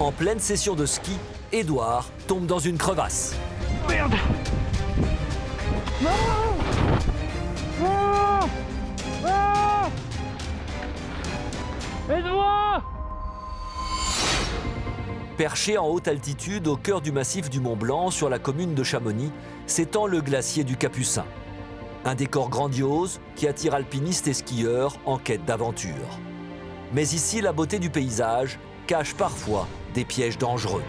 En pleine session de ski, Édouard tombe dans une crevasse. Merde! Non! Non! Ah! Aide-moi! Perché en haute altitude au cœur du massif du Mont Blanc, sur la commune de Chamonix, s'étend le glacier du Capucin. Un décor grandiose qui attire alpinistes et skieurs en quête d'aventure. Mais ici, la beauté du paysage cache parfois des pièges dangereux.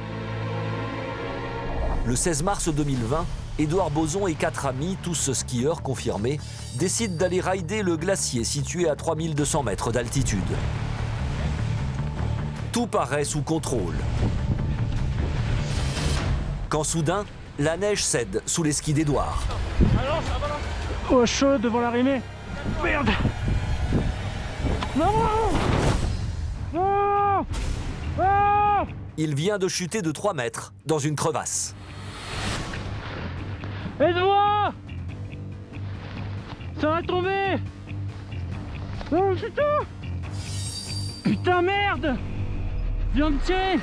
Le 16 mars 2020, Édouard Bozon et 4 amis, tous skieurs confirmés, décident d'aller rider le glacier situé à 3200 mètres d'altitude. Tout paraît sous contrôle. Quand soudain, la neige cède sous les skis d'Édouard. Oh, chaud devant l'arrivée. Merde! Non! Non! Ah! Il vient de chuter de 3 mètres dans une crevasse. Aide-moi! Ça va tomber! Oh putain! Putain, merde! Viens me tirer!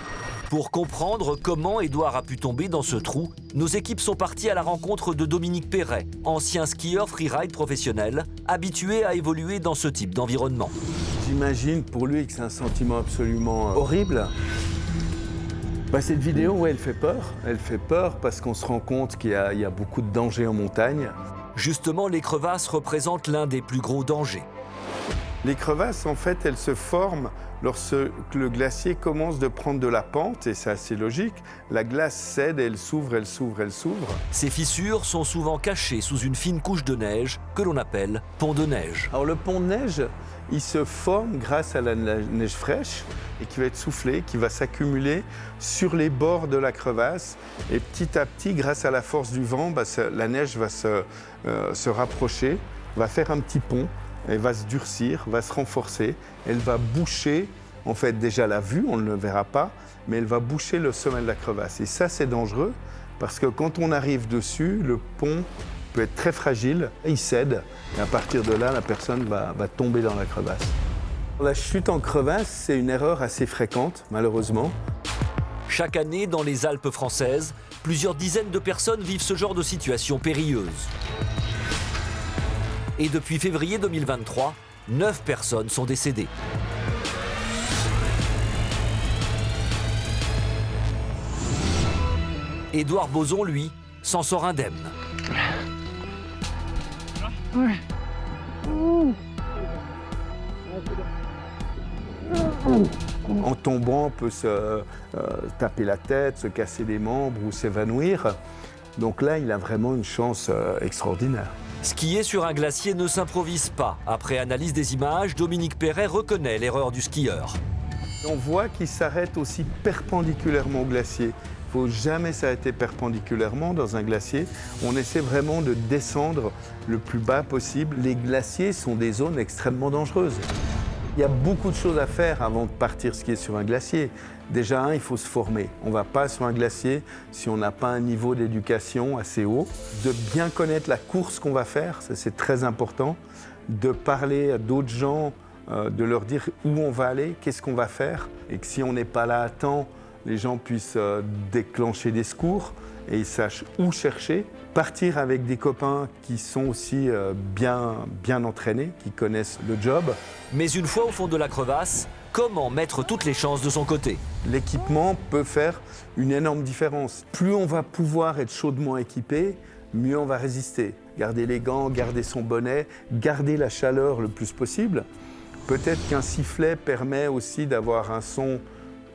Pour comprendre comment Édouard a pu tomber dans ce trou, nos équipes sont parties à la rencontre de Dominique Perret, ancien skieur freeride professionnel, habitué à évoluer dans ce type d'environnement. J'imagine pour lui que c'est un sentiment absolument horrible. Cette vidéo, ouais, elle fait peur. Elle fait peur parce qu'on se rend compte qu'il y a beaucoup de dangers en montagne. Justement, les crevasses représentent l'un des plus gros dangers. Les crevasses, en fait, elles se forment lorsque le glacier commence de prendre de la pente, et c'est assez logique. La glace cède et elle s'ouvre, elle s'ouvre, elle s'ouvre. Ces fissures sont souvent cachées sous une fine couche de neige que l'on appelle pont de neige. Alors le pont de neige, il se forme grâce à la neige fraîche et qui va être soufflée, qui va s'accumuler sur les bords de la crevasse. Et petit à petit, grâce à la force du vent, la neige va se rapprocher, va faire un petit pont. Elle va se durcir, va se renforcer, elle va boucher, en fait déjà la vue, on ne le verra pas, mais elle va boucher le sommet de la crevasse. Et ça c'est dangereux, parce que quand on arrive dessus, le pont peut être très fragile, il cède, et à partir de là, la personne va tomber dans la crevasse. La chute en crevasse, c'est une erreur assez fréquente, malheureusement. Chaque année, dans les Alpes françaises, plusieurs dizaines de personnes vivent ce genre de situation périlleuse. Et depuis février 2023, 9 personnes sont décédées. Édouard Bozon, lui, s'en sort indemne. En tombant, on peut se taper la tête, se casser les membres ou s'évanouir. Donc là, il a vraiment une chance extraordinaire. Skier sur un glacier ne s'improvise pas. Après analyse des images, Dominique Perret reconnaît l'erreur du skieur. On voit qu'il s'arrête aussi perpendiculairement au glacier. Il ne faut jamais s'arrêter perpendiculairement dans un glacier. On essaie vraiment de descendre le plus bas possible. Les glaciers sont des zones extrêmement dangereuses. Il y a beaucoup de choses à faire avant de partir skier sur un glacier. Déjà, il faut se former. On ne va pas sur un glacier si on n'a pas un niveau d'éducation assez haut. De bien connaître la course qu'on va faire, ça c'est très important. De parler à d'autres gens, de leur dire où on va aller, qu'est-ce qu'on va faire. Et que si on n'est pas là à temps, les gens puissent déclencher des secours et ils sachent où chercher. Partir avec des copains qui sont aussi bien entraînés, qui connaissent le job. Mais une fois au fond de la crevasse, comment mettre toutes les chances de son côté? L'équipement peut faire une énorme différence. Plus on va pouvoir être chaudement équipé, mieux on va résister. Garder les gants, garder son bonnet, garder la chaleur le plus possible. Peut-être qu'un sifflet permet aussi d'avoir un son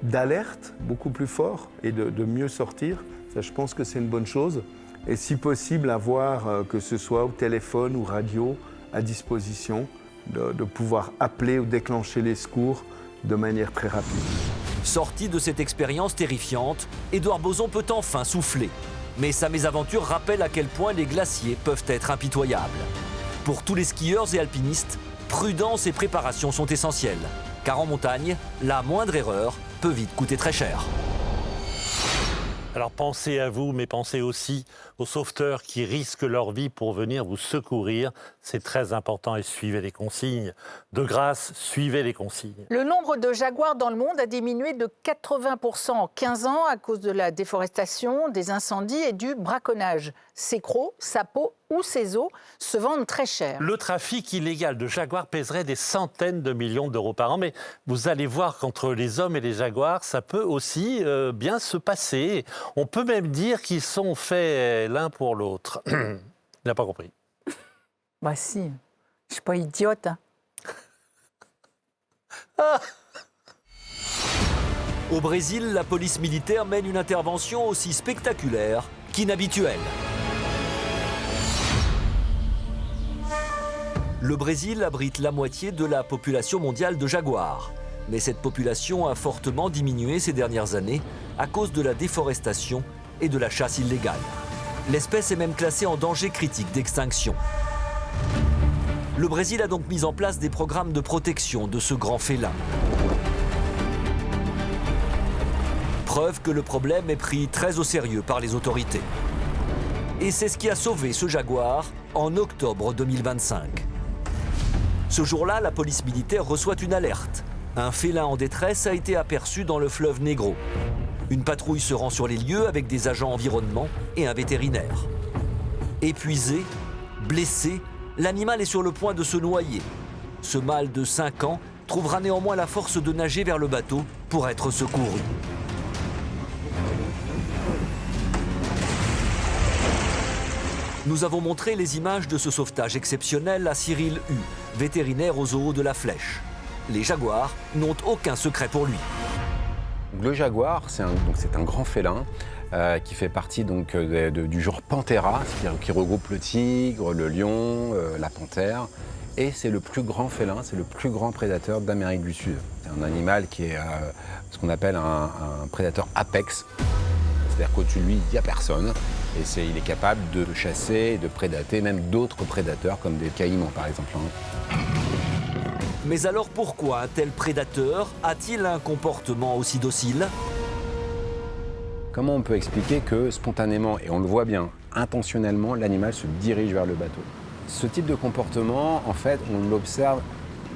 d'alerte beaucoup plus fort et de mieux sortir. Ça, je pense que c'est une bonne chose. Et si possible, avoir, que ce soit au téléphone ou radio, à disposition, de pouvoir appeler ou déclencher les secours de manière très rapide. Sorti de cette expérience terrifiante, Édouard Bozon peut enfin souffler. Mais sa mésaventure rappelle à quel point les glaciers peuvent être impitoyables. Pour tous les skieurs et alpinistes, prudence et préparation sont essentielles. Car en montagne, la moindre erreur peut vite coûter très cher. Alors pensez à vous, mais pensez aussi aux sauveteurs qui risquent leur vie pour venir vous secourir. C'est très important et suivez les consignes. De grâce, suivez les consignes. Le nombre de jaguars dans le monde a diminué de 80% en 15 ans à cause de la déforestation, des incendies et du braconnage. Ses crocs, sa peau ou ses os se vendent très cher. Le trafic illégal de jaguars pèserait des centaines de millions d'euros par an. Mais vous allez voir qu'entre les hommes et les jaguars, ça peut aussi bien se passer. On peut même dire qu'ils sont faits l'un pour l'autre. Il n'a pas compris. Bah si, je suis pas idiote. Hein. Au Brésil, la police militaire mène une intervention aussi spectaculaire qu'inhabituelle. Le Brésil abrite la moitié de la population mondiale de jaguars. Mais cette population a fortement diminué ces dernières années à cause de la déforestation et de la chasse illégale. L'espèce est même classée en danger critique d'extinction. Le Brésil a donc mis en place des programmes de protection de ce grand félin. Preuve que le problème est pris très au sérieux par les autorités. Et c'est ce qui a sauvé ce jaguar en octobre 2025. Ce jour-là, la police militaire reçoit une alerte. Un félin en détresse a été aperçu dans le fleuve Negro. Une patrouille se rend sur les lieux avec des agents environnement et un vétérinaire. Épuisé, blessé, l'animal est sur le point de se noyer. Ce mâle de 5 ans trouvera néanmoins la force de nager vers le bateau pour être secouru. Nous avons montré les images de ce sauvetage exceptionnel à Cyril Hu, vétérinaire au zoo de la Flèche. Les jaguars n'ont aucun secret pour lui. Le jaguar, c'est un grand félin qui fait partie du genre Panthera, c'est-à-dire qui regroupe le tigre, le lion, la panthère. Et c'est le plus grand félin, c'est le plus grand prédateur d'Amérique du Sud. C'est un animal qui est ce qu'on appelle un prédateur apex. C'est-à-dire qu'au-dessus de lui, il n'y a personne. Et il est capable de chasser et de prédater même d'autres prédateurs, comme des caïmans par exemple. Mais alors pourquoi un tel prédateur a-t-il un comportement aussi docile ? Comment on peut expliquer que spontanément, et on le voit bien, intentionnellement, l'animal se dirige vers le bateau ? Ce type de comportement, en fait, on l'observe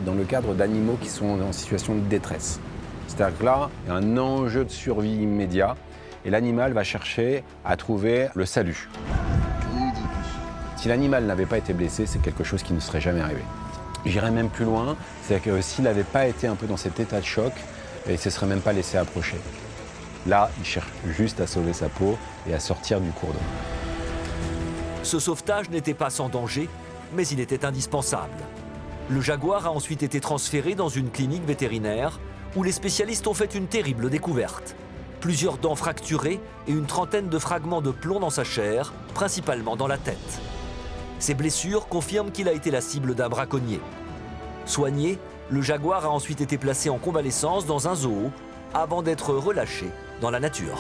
dans le cadre d'animaux qui sont en situation de détresse. C'est-à-dire que là, il y a un enjeu de survie immédiat et l'animal va chercher à trouver le salut. Si l'animal n'avait pas été blessé, c'est quelque chose qui ne serait jamais arrivé. J'irais même plus loin, c'est-à-dire que s'il n'avait pas été un peu dans cet état de choc, il ne se serait même pas laissé approcher. Là, il cherche juste à sauver sa peau et à sortir du cours d'eau. Ce sauvetage n'était pas sans danger, mais il était indispensable. Le jaguar a ensuite été transféré dans une clinique vétérinaire où les spécialistes ont fait une terrible découverte. Plusieurs dents fracturées et une trentaine de fragments de plomb dans sa chair, principalement dans la tête. Ces blessures confirment qu'il a été la cible d'un braconnier. Soigné, le jaguar a ensuite été placé en convalescence dans un zoo avant d'être relâché dans la nature.